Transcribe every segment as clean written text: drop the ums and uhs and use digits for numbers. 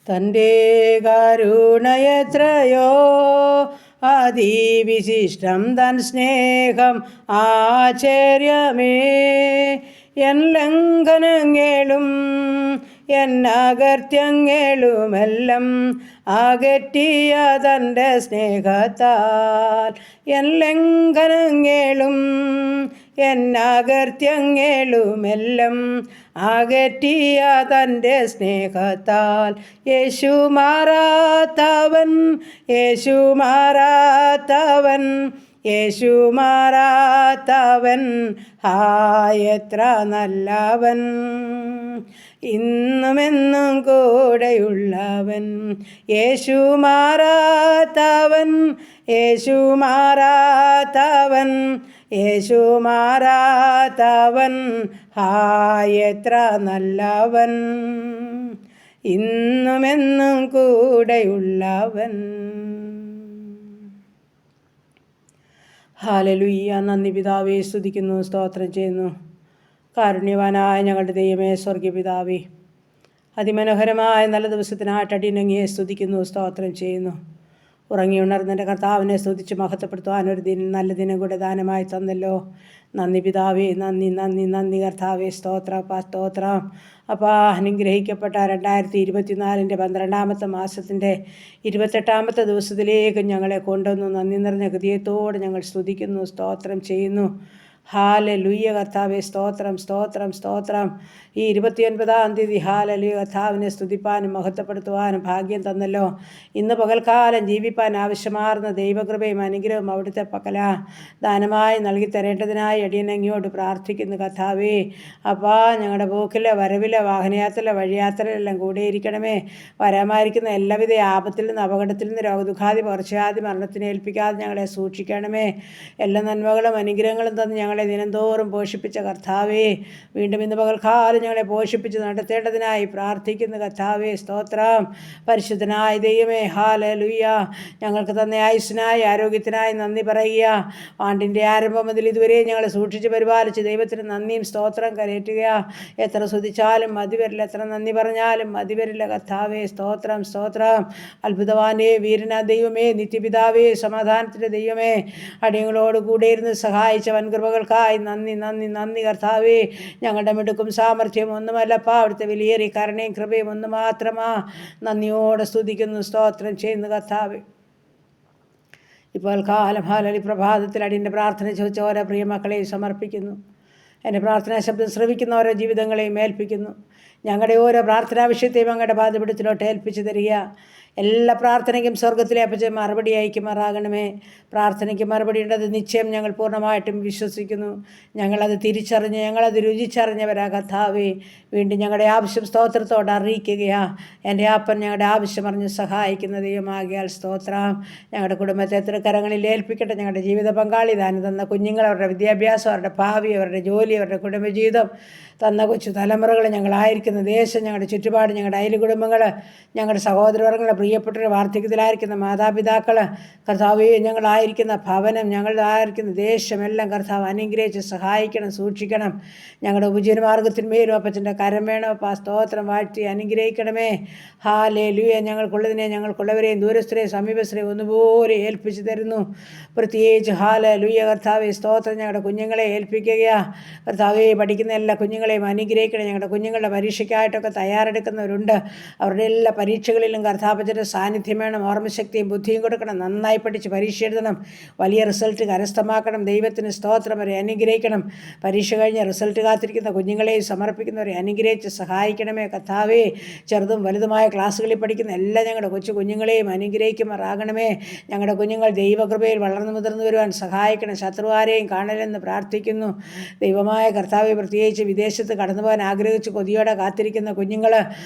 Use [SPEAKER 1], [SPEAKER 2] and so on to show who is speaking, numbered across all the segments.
[SPEAKER 1] തൻ്റെ കരുണയെത്രയോ അതിവിശിഷ്ടം തൻ സ്നേഹം ആശ്ചര്യമേ. എൻ ലംഘനങ്ങളും എന്നകൃത്യങ്ങളുമെല്ലാം അകറ്റിയ തൻ്റെ സ്നേഹത്താൽ. എൻ ലംഘനങ്ങളും എന്നകൃത്യങ്ങളുമെല്ലാം അകറ്റിയ തൻ്റെ സ്നേഹത്താൽ. യേശു മാറാത്തവൻ, യേശു മാറാത്തവൻ, യേശു മാറാത്തവൻ, എത്ര നല്ലവൻ, ഇന്നുമെന്നും കൂടെയുള്ളവൻ. യേശു മാറാത്തവൻ, യേശു മാറാത്തവൻ, യേശു മാറാത്തവൻ, എത്ര നല്ലവൻ, ഇന്നുമെന്നും കൂടെയുള്ളവൻ. ഹല്ലേലൂയ. നന്ദി പിതാവേ, സ്തുതിക്കുന്നു, സ്തോത്രം ചെയ്യുന്നു. കാരുണ്യവാനായ ഞങ്ങളുടെ ദൈവമേ, സ്വർഗീയ പിതാവേ, അതിമനോഹരമായ നല്ല ദിവസത്തിനായിട്ട് അടിയനങ്ങിയെ സ്തുതിക്കുന്നു, സ്തോത്രം ചെയ്യുന്നു. ഉറങ്ങി ഉണർന്നെൻ്റെ കർത്താവിനെ സ്തുതിച്ച് മഹത്വപ്പെടുത്തുവാൻ ഒരു നല്ല ദിനം കൂടെ ദാനമായി തന്നല്ലോ. നന്ദി പിതാവേ, നന്ദി നന്ദി നന്ദി കർത്താവേ, സ്തോത്രം സ്തോത്രം. അപ്പോൾ അനുഗ്രഹിക്കപ്പെട്ട 2024 12-ാമത്തെ മാസത്തിൻ്റെ 28-ാമത്തെ ദിവസത്തിലേക്ക് ഞങ്ങളെ കൊണ്ടുവന്നു. നന്ദി നിറഞ്ഞ ഹൃദയത്തോടെ ഞങ്ങൾ സ്തുതിക്കുന്നു, സ്തോത്രം ചെയ്യുന്നു. ഹല്ലേലൂയ കർത്താവേ, സ്തോത്രം സ്തോത്രം സ്തോത്രം. ഈ 29-ാം തീയതി ഹല്ലേലൂയ കർത്താവിനെ സ്തുതിപ്പാനും മഹത്വപ്പെടുത്തുവാനും ഭാഗ്യം തന്നല്ലോ. ഇന്ന് പകൽക്കാലം ജീവിപ്പാൻ ആവശ്യമാർന്ന ദൈവകൃപയും അനുഗ്രഹവും അവിടുത്തെ പക്കല ദാനമായി നൽകി തരേണ്ടതിനായി അടിയനങ്ങിയോട് പ്രാർത്ഥിക്കുന്നു കർത്താവേ. അപ്പാ, ഞങ്ങളുടെ പോക്കിലെ വരവിലെ വാഹനയാത്രയിലെ വഴിയാത്രയിലെല്ലാം കൂടെയിരിക്കണമേ. വരാമായിരിക്കുന്ന എല്ലാവിധ ആപത്തിൽ നിന്ന്, അപകടത്തിൽ നിന്ന്, രോഗദുഃഖാദി പകർച്ചവ്യാധി മരണത്തിന് ഏൽപ്പിക്കാതെ ഞങ്ങളെ സൂക്ഷിക്കണമേ. എല്ലാ നന്മകളും അനുഗ്രഹങ്ങളും തന്ന് ഞങ്ങളെ ദിനംതോറും പോഷിപ്പിച്ച കർത്താവേ, വീണ്ടും ഇന്ന് പകൽക്കാലം ഞങ്ങളെ പോഷിപ്പിച്ച് നടത്തേണ്ടതിനായി പ്രാർത്ഥിക്കുന്ന കർത്താവേ, സ്തോത്രം. പരിശുദ്ധനായ ദൈവമേ, ഹല്ലേലൂയ. ഞങ്ങൾക്ക് തന്ന ആയുസ്സിനായി ആരോഗ്യത്തിനായി നന്ദി പറയുക. ആണ്ടിൻ്റെ ആരംഭം മുതൽ ഇതുവരെ ഞങ്ങളെ സൂക്ഷിച്ച് പരിപാലിച്ച് ദൈവത്തിന് നന്ദിയും സ്തോത്രം കരയറ്റുക. എത്ര സ്തുതിച്ചാലും മതി വരില്ല, എത്ര നന്ദി പറഞ്ഞാലും മതി വരില്ല കർത്താവേ, സ്തോത്രം സ്തോത്രം. അത്ഭുതവാനേ, വീരനാ ദൈവമേ, നിത്യപിതാവേ, സമാധാനത്തിൻ്റെ ദൈവമേ, അടിയങ്ങളോട് കൂടെ ഇരുന്ന് സഹായിച്ച വൻകൃപകൾക്കായി നന്ദി നന്ദി നന്ദി കർത്താവേ. ഞങ്ങളുടെ മിടുക്കും സാമർഥ്യം ഒന്നുമല്ലപ്പാ, അവിടുത്തെ വിലയേറിയ കരുണയും കൃപയും ഒന്ന് മാത്രമാ. നന്ദിയോടെ സ്തുതിക്കുന്നു, സ്തോത്രം ചെയ്യുന്നു കർത്താവേ. ഇപ്പോൾ കാലം ഹാലലി പ്രഭാതത്തിൽ അടിയൻ്റെ പ്രാർത്ഥന ചോദിച്ച ഓരോ പ്രിയ മക്കളെയും സമർപ്പിക്കുന്നു. എൻ്റെ പ്രാർത്ഥനാ ശബ്ദം ശ്രവിക്കുന്ന ഓരോ ജീവിതങ്ങളെയും ഏൽപ്പിക്കുന്നു. ഞങ്ങളുടെ ഓരോ പ്രാർത്ഥനാ വിഷയത്തെയും അങ്ങയുടെ പാദപീഠത്തിലോട്ട് ഏൽപ്പിച്ചു തരിക. എല്ലാ പ്രാർത്ഥനയ്ക്കും സ്വർഗത്തിലെ അപ്പച്ചൻ മറുപടി അയക്കുമാറാകണമേ. പ്രാർത്ഥനയ്ക്ക് മറുപടി ഉണ്ടത് നിശ്ചയം ഞങ്ങൾ പൂർണ്ണമായിട്ടും വിശ്വസിക്കുന്നു. ഞങ്ങളത് തിരിച്ചറിഞ്ഞ്, ഞങ്ങളത് രുചിച്ചറിഞ്ഞവരാ കർത്താവേ. വീണ്ടും ഞങ്ങളുടെ ആവശ്യം സ്തോത്രത്തോടെ അറിയിക്കുകയാ. എൻ്റെ അപ്പൻ ഞങ്ങളുടെ ആവശ്യം അറിഞ്ഞ് സഹായിക്കുന്ന ദൈവമാകിയാൽ സ്തോത്രം. ഞങ്ങളുടെ കുടുംബത്തെ തൃക്കരങ്ങളിൽ ഏൽപ്പിക്കട്ടെ. ഞങ്ങളുടെ ജീവിത പങ്കാളി ദാനം തന്ന കുഞ്ഞുങ്ങൾ, അവരുടെ വിദ്യാഭ്യാസം, അവരുടെ ഭാവി, അവരുടെ ജോലി, അവരുടെ കുടുംബജീവിതം, തന്ന കൊച്ചു തലമുറകൾ, ഞങ്ങളായിരിക്കുന്ന ദേശം, ഞങ്ങളുടെ ചുറ്റുപാട്, ഞങ്ങളുടെ അയൽ കുടുംബങ്ങൾ, ഞങ്ങളുടെ സഹോദരവർഗ്ഗങ്ങൾ, പ്രിയപ്പെട്ടവർ, വാർദ്ധക്യത്തിലായിരിക്കുന്ന മാതാപിതാക്കൾ, കർത്താവേ, ഞങ്ങളായിരിക്കുന്ന ഭവനം, ഞങ്ങളായിരിക്കുന്ന ദേശം എല്ലാം കർത്താവ് അനുഗ്രഹിച്ച് സഹായിക്കണം, സൂക്ഷിക്കണം. ഞങ്ങളുടെ ഉപജീവനമാർഗത്തിന്മേലും അപ്പച്ചൻ്റെ കരം വേണം. അപ്പം സ്തോത്രം വാഴ്ത്തി അനുഗ്രഹിക്കണമേ. ഹല്ലേലൂയ. ഞങ്ങൾക്കുള്ളതിനെ, ഞങ്ങൾക്കുള്ളവരെയും ദൂരസ്ഥരെയും സമീപസ്ഥരെയും ഒന്നുപോലെ ഏൽപ്പിച്ചു തരുന്നു. പ്രത്യേകിച്ച് ഹല്ലേലൂയ കർത്താവേ, സ്തോത്രം. ഞങ്ങളുടെ കുഞ്ഞുങ്ങളെ ഏൽപ്പിക്കുകയാ കർത്താവേ. പഠിക്കുന്ന എല്ലാ കുഞ്ഞുങ്ങളെയും അനുഗ്രഹിക്കണം. ഞങ്ങളുടെ കുഞ്ഞുങ്ങളുടെ പരീക്ഷയ്ക്കായിട്ടൊക്കെ തയ്യാറെടുക്കുന്നവരുണ്ട്. അവരുടെ എല്ലാ പരീക്ഷകളിലും കർത്താപ്പച്ചൻ്റെ സാന്നിധ്യം വേണം. ഓർമ്മശക്തിയും ബുദ്ധിയും കൊടുക്കണം. നന്നായി പഠിച്ച് പരീക്ഷ എഴുതണം. വലിയ റിസൾട്ട് കരസ്ഥമാക്കണം. ദൈവത്തിന് സ്തോത്രം. അവരെ അനുഗ്രഹിക്കണം. പരീക്ഷ കഴിഞ്ഞ് റിസൾട്ട് കാത്തിരിക്കുന്ന കുഞ്ഞുങ്ങളെയും സമർപ്പിക്കുന്നവരെ അനുഗ്രഹിച്ച് സഹായിക്കണമേ കർത്താവേ. ചെറുതും വലുതുമായ ക്ലാസ്സുകളിൽ പഠിക്കുന്ന എല്ലാ ഞങ്ങളുടെ കൊച്ചു കുഞ്ഞുങ്ങളെയും അനുഗ്രഹിക്കുമാറാകണമേ. ഞങ്ങളുടെ കുഞ്ഞുങ്ങൾ ദൈവകൃപയിൽ വളർന്നു മുതിർന്നു വരുവാൻ സഹായിക്കണം. ശത്രുവാരെയും കാണലെന്ന് പ്രാർത്ഥിക്കുന്നു. ദൈവമായ കർത്താവെ, പ്രത്യേകിച്ച് വിദേശത്ത് കടന്നു പോകാൻ ആഗ്രഹിച്ച് കൊതിയോടെ കാത്തിരിക്കുന്ന കുഞ്ഞുങ്ങൾ,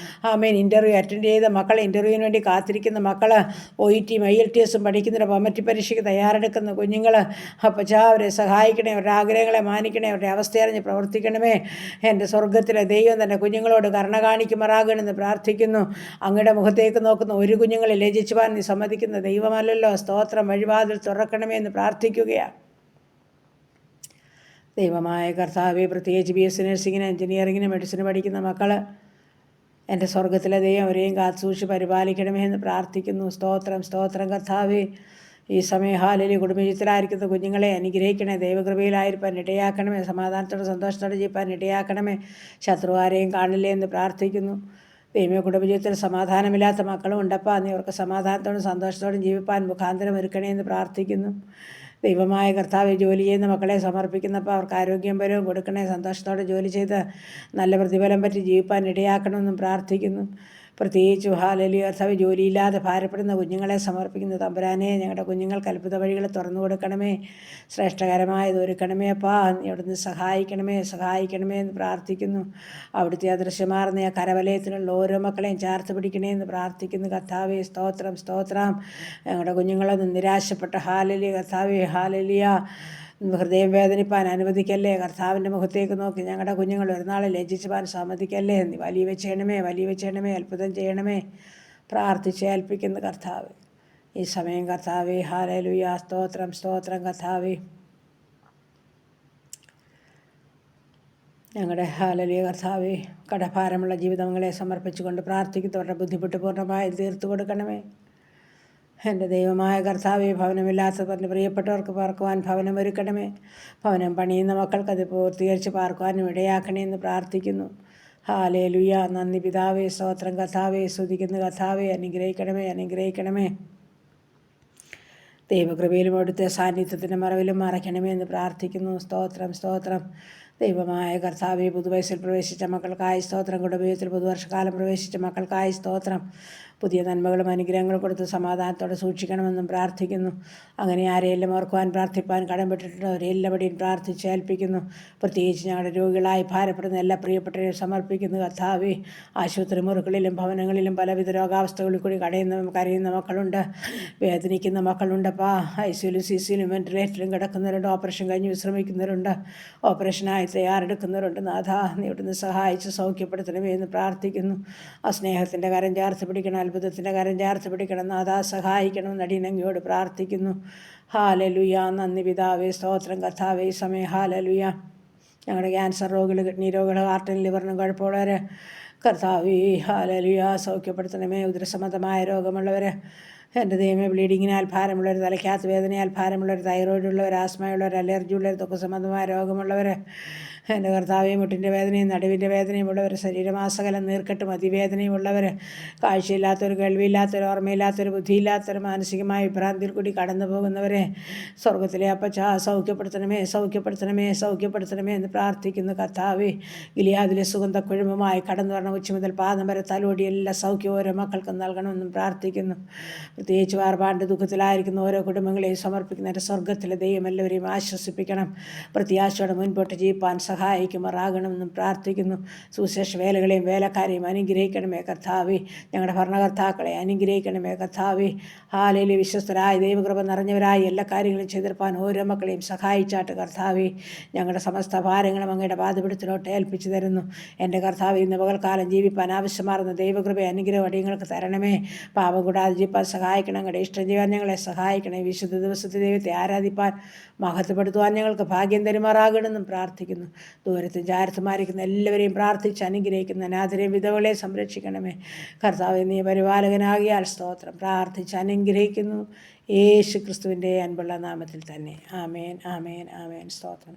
[SPEAKER 1] ആമേൻ, ഇൻ്റർവ്യൂ അറ്റൻഡ് ചെയ്ത മക്കൾ, ഇൻ്റർവ്യൂവിന് വേണ്ടി കാത്തിരിക്കുന്ന മക്കൾ, OET IELTS പഠിക്കുന്ന പമറ്റി പരീക്ഷയ്ക്ക് തയ്യാറെടുക്കുന്ന കുഞ്ഞുങ്ങൾ, അപ്പച്ചാ അവരെ സഹായിക്കണേ. അവരുടെ ആഗ്രഹങ്ങളെ മാനിക്കണേ. അവരുടെ അവസ്ഥയറിഞ്ഞ് പ്രവർത്തിക്കണമേ. എൻ്റെ സ്വർഗത്തിലെ ദൈവം തന്നെ കുഞ്ഞുങ്ങളോട് കരുണ കാണിക്കുമാറാകണമെന്ന് പ്രാർത്ഥിക്കുന്നു. അങ്ങയുടെ മുഖത്തേക്ക് നോക്കുന്ന ഒരു കുഞ്ഞുങ്ങളെ ലജിച്ചുവാൻ നീ സമ്മതിക്കുന്ന ദൈവമല്ലല്ലോ. സ്തോത്രം. വഴിവാതിൽ തുറക്കണമേ എന്ന് പ്രാർത്ഥിക്കുകയാണ്. ദൈവമായ കർത്താവെ, പ്രത്യേകിച്ച് BSc നഴ്സിങ്ങിന്, എഞ്ചിനീയറിങ്ങിന്, മെഡിസിന് പഠിക്കുന്ന മക്കൾ, എൻ്റെ സ്വർഗത്തിലെ ദൈവം അവരെയും കാത്തുസൂക്ഷിച്ച് പരിപാലിക്കണമേ എന്ന് പ്രാർത്ഥിക്കുന്നു. സ്തോത്രം സ്തോത്രം കർത്താവേ. ഈ സമയം ഹാലലി കുടുംബജീവിതത്തിലായിരിക്കുന്ന കുഞ്ഞുങ്ങളെ അനുഗ്രഹിക്കണേ. ദൈവകൃപയിലായിരിക്കാൻ ഇടയാക്കണമേ. സമാധാനത്തോടെ സന്തോഷത്തോടെ ജീവിപ്പാൻ ഇടയാക്കണമേ. ശത്രുവാരെയും കാണില്ലേ എന്ന് പ്രാർത്ഥിക്കുന്നു. ദൈവ കുടുംബജീവിതത്തിൽ സമാധാനമില്ലാത്ത മക്കളും ഉണ്ടപ്പാ, നീ അവർക്ക് സമാധാനത്തോടും സന്തോഷത്തോടും ജീവിപ്പാൻ മുഖാന്തരം ഒരുക്കണേ എന്ന് പ്രാർത്ഥിക്കുന്നു. ദൈവമായ കർത്താവ് ജോലി ചെയ്യുന്ന മക്കളെ സമർപ്പിക്കുന്നപ്പോൾ അവർക്ക് ആരോഗ്യം ബലവും കൊടുക്കണേ. സന്തോഷത്തോടെ ജോലി ചെയ്ത് നല്ല പ്രതിഫലം പറ്റി ജീവിപ്പാൻ ഇടയാക്കണമെന്നും പ്രാർത്ഥിക്കുന്നു. പ്രത്യേകിച്ച് ഹാലലി കർത്താവ് ജോലിയില്ലാതെ ഭാരപ്പെടുന്ന കുഞ്ഞുങ്ങളെ സമർപ്പിക്കുന്നു. തമ്പുരാനെ, ഞങ്ങളുടെ കുഞ്ഞുങ്ങൾക്ക് അത്ഭുത വഴികൾ തുറന്നു കൊടുക്കണമേ. ശ്രേഷ്ഠകരമായത് ഒരുക്കണമേ അപ്പാ. നീ അവിടുന്ന് സഹായിക്കണമേ എന്ന് പ്രാർത്ഥിക്കുന്നു. അവിടുത്തെ അദൃശ്യമാർന്ന ആ കരവലയത്തിലുള്ള ഓരോ മക്കളെയും ചേർത്ത് പിടിക്കണേ എന്ന് പ്രാർത്ഥിക്കുന്നു. കർത്താവേ സ്തോത്രം സ്തോത്രം. ഞങ്ങളുടെ കുഞ്ഞുങ്ങളൊന്നും നിരാശപ്പെട്ട ഹാലലി കർത്താവേ ഹാലലിയ ഹൃദയം വേദനിപ്പാൻ അനുവദിക്കല്ലേ. കർത്താവിൻ്റെ മുഖത്തേക്ക് നോക്കി ഞങ്ങളുടെ കുഞ്ഞുങ്ങൾ ഒരു നാളെ ലജ്ജിച്ചുവാൻ സമ്മതിക്കല്ലേ. നീ വലിയ ചെയ്യണമേ അത്ഭുതം ചെയ്യണമേ പ്രാർത്ഥിച്ചേൽപ്പിക്കുന്ന കർത്താവ്. ഈ സമയം കർത്താവേ ഹാലലുയ സ്തോത്രം സ്തോത്രം കർത്താവേ. ഞങ്ങളുടെ ഹാലലിയ കർത്താവേ, കടഭാരമുള്ള ജീവിതങ്ങളെ സമർപ്പിച്ചുകൊണ്ട് പ്രാർത്ഥിക്കുന്നവരുടെ ബുദ്ധിമുട്ട് പൂർണ്ണമായി തീർത്തു കൊടുക്കണമേ. എൻ്റെ ദൈവമായ കർത്താവേ, ഭവനമില്ലാത്തവരുടെ പ്രിയപ്പെട്ടവർക്ക് പാർക്കുവാൻ ഭവനം ഒരുക്കണമേ. ഭവനം പണിയുന്ന മക്കൾക്കത് പൂർത്തീകരിച്ച് പാർക്കുവാനും ഇടയാക്കണേ എന്ന് പ്രാർത്ഥിക്കുന്നു. ഹാലേലുയ. നന്ദി പിതാവേ, സ്തോത്രം കർത്താവേ. സ്തുതിക്കുന്ന കർത്താവേ, അനുഗ്രഹിക്കണമേ. ദൈവകൃപയിലും അവിടുത്തെ സാന്നിധ്യത്തിൻ്റെ മറവിലും മറയ്ക്കണമേ എന്ന് പ്രാർത്ഥിക്കുന്നു. സ്തോത്രം സ്തോത്രം. ദൈവമായ കർത്താവേ, പുതുവയസ്സിൽ പ്രവേശിച്ച മക്കൾക്കായി സ്തോത്രം. കുടുംബത്തിൽ പുതുവർഷകാലം പ്രവേശിച്ച മക്കൾക്കായി സ്തോത്രം. പുതിയ നന്മകളും അനുഗ്രഹങ്ങളും കൊടുത്ത് സമാധാനത്തോടെ സൂക്ഷിക്കണമെന്നും പ്രാർത്ഥിക്കുന്നു. അങ്ങനെ ആരെയെല്ലാം ഓർക്കുവാൻ പ്രാർത്ഥിപ്പാൻ കടംപെട്ടിട്ടുണ്ടോ അവരെല്ലാവരെയും പ്രാർത്ഥിച്ചേൽപ്പിക്കുന്നു. പ്രത്യേകിച്ച് ഞങ്ങളുടെ രോഗികളായി ഭാരപ്പെടുന്ന എല്ലാ പ്രിയപ്പെട്ടവരെയും സമർപ്പിക്കുന്നു. കർത്താവേ, ആശുപത്രി മുറികളിലും ഭവനങ്ങളിലും പലവിധ രോഗാവസ്ഥകളിൽ കൂടി കരയുന്ന മക്കളുണ്ട്, വേദനിക്കുന്ന മക്കളുണ്ടപ്പാ. ഐസിയിലും സിസിയിലും വെന്റിലേറ്ററിലും കിടക്കുന്നവരുണ്ട്, ഓപ്പറേഷൻ കഴിഞ്ഞ് വിശ്രമിക്കുന്നവരുണ്ട്, ഓപ്പറേഷനായി തയ്യാറെടുക്കുന്നവരുണ്ട്. നാഥാ, നീ ഇവിടുന്ന് സഹായിച്ച് സൗഖ്യപ്പെടുത്തണമേ എന്ന് പ്രാർത്ഥിക്കുന്നു. ആ സ്നേഹത്തിൻ്റെ കരം ചേർത്ത് പിടിക്കണം, അത്ഭുതത്തിൻ്റെ കരം ചേർത്ത് പിടിക്കണം. നാഥാ, സഹായിക്കണം നടിനങ്ങിയോട് പ്രാർത്ഥിക്കുന്നു. ഹാലലുയ. നന്ദി പിതാവേ, സ്തോത്രം കർത്താവേ. ഈ സമയം ഹാലലുയ. ഞങ്ങളുടെ ക്യാൻസർ രോഗികൾ, കിഡ്നി രോഗികൾ, ഹാർട്ടിനും ലിവറിനും കുഴപ്പമുള്ളവർ കർത്താവേ ഹാലലുയ സൗഖ്യപ്പെടുത്തണമേ. ഉദരസംബന്ധമായ രോഗമുള്ളവർ, എൻ്റെ ദൈവമേ, ബ്ലീഡിങ്ങിനാൽ ഭാരമുള്ളവർ, തലയ്ക്കകത്ത് വേദനയാൽ ഭാരമുള്ളവർ, തൈറോയിഡുള്ളവർ, ആസ്മയുള്ളവർ, അലർജിയുള്ളവർ, തൊക്കെ സംബന്ധമായ രോഗമുള്ളവർ, എൻ്റെ കർത്താവേ, മുട്ടിൻ്റെ വേദനയും നടുവിൻ്റെ വേദനയും ഉള്ളവർ, ശരീരമാസകലം നീർക്കെട്ടും അതിവേദനയും ഉള്ളവർ, കാഴ്ചയില്ലാത്തവർ, കേൾവിയില്ലാത്തവർ, ഓർമ്മയില്ലാത്തവർ, ബുദ്ധിയില്ലാത്തവർ, മാനസികമായ വിഭ്രാന്തിയിൽ കൂടി കടന്നു പോകുന്നവരെ സ്വർഗത്തിലെ അപ്പച്ച സൗഖ്യപ്പെടുത്തണമേ എന്ന് പ്രാർത്ഥിക്കുന്നു. കർത്താവേ, ഗിലിയാദിലെ സുഗന്ധക്കുഴമ്പുമായി കടന്നു വരണം. ഉച്ച മുതൽ പാദം വരെ തലോടി എല്ലാ സൗഖ്യവും ഓരോ മക്കൾക്കും നൽകണമെന്നും പ്രാർത്ഥിക്കുന്നു. പ്രത്യേകിച്ച് വാർപാണ്ട് ദുഃഖത്തിലായിരിക്കുന്ന ഓരോ കുടുംബങ്ങളെയും സമർപ്പിക്കുന്ന എൻ്റെ സ്വർഗത്തിലെ ദൈവം എല്ലാവരെയും ആശ്വസിപ്പിക്കണം. പ്രത്യാശയോടെ മുൻപോട്ട് ജീവിപ്പാൻ സഹായിക്കുമാറാകണമെന്നും പ്രാർത്ഥിക്കുന്നു. സുവിശേഷ വേലകളെയും വേലക്കാരെയും അനുഗ്രഹിക്കണമേ കർത്താവേ. ഞങ്ങളുടെ ഭരണകർത്താക്കളെ അനുഗ്രഹിക്കണമേ കർത്താവേ. ഹാലയിലെ വിശ്വസ്തരായ ദൈവകൃപ നിറഞ്ഞവരായി എല്ലാ കാര്യങ്ങളും ചെയ്തിരുപ്പാൻ ഓരോ മക്കളെയും സഹായിച്ചാട്ട് കർത്താവേ. ഞങ്ങളുടെ സമസ്ത ഭാരങ്ങളും അങ്ങയുടെ പാദപിടുത്തിലോട്ട് ഏൽപ്പിച്ചു തരുന്നു. എൻ്റെ കർത്താവേ, ഇന്ന് പകൽക്കാലം ജീവിപ്പാൻ ആവശ്യമാർന്ന ദൈവകൃപ അനുഗ്രഹം അടിയങ്ങൾക്ക് തരണമേ. പാപം കൂടാതെ ജീവിപ്പാൻ സഹായിക്കണം. ഞങ്ങളുടെ ഇഷ്ടം ചെയ്യാൻ ഞങ്ങളെ സഹായിക്കണേ. വിശുദ്ധ ദിവസത്തെ ദൈവത്തെ ആരാധിപ്പാൻ മഹത്വപ്പെടുത്തുവാൻ ഞങ്ങൾക്ക് ഭാഗ്യം തരുമാറാകണമെന്നും പ്രാർത്ഥിക്കുന്നു. ദൂരത്തും ചാരത്തുമായിരിക്കുന്ന എല്ലാവരെയും പ്രാർത്ഥിച്ച് അനുഗ്രഹിക്കുന്ന അനാഥരെയും വിധവകളെ സംരക്ഷിക്കണമേ കർത്താവേ. നീ പരിപാലകനാകിയാൽ സ്തോത്രം. പ്രാർത്ഥിച്ച് അനുഗ്രഹിക്കുന്നു യേശു ക്രിസ്തുവിൻ്റെ അൻപുള്ള നാമത്തിൽ തന്നെ. ആമേൻ. സ്തോത്രം.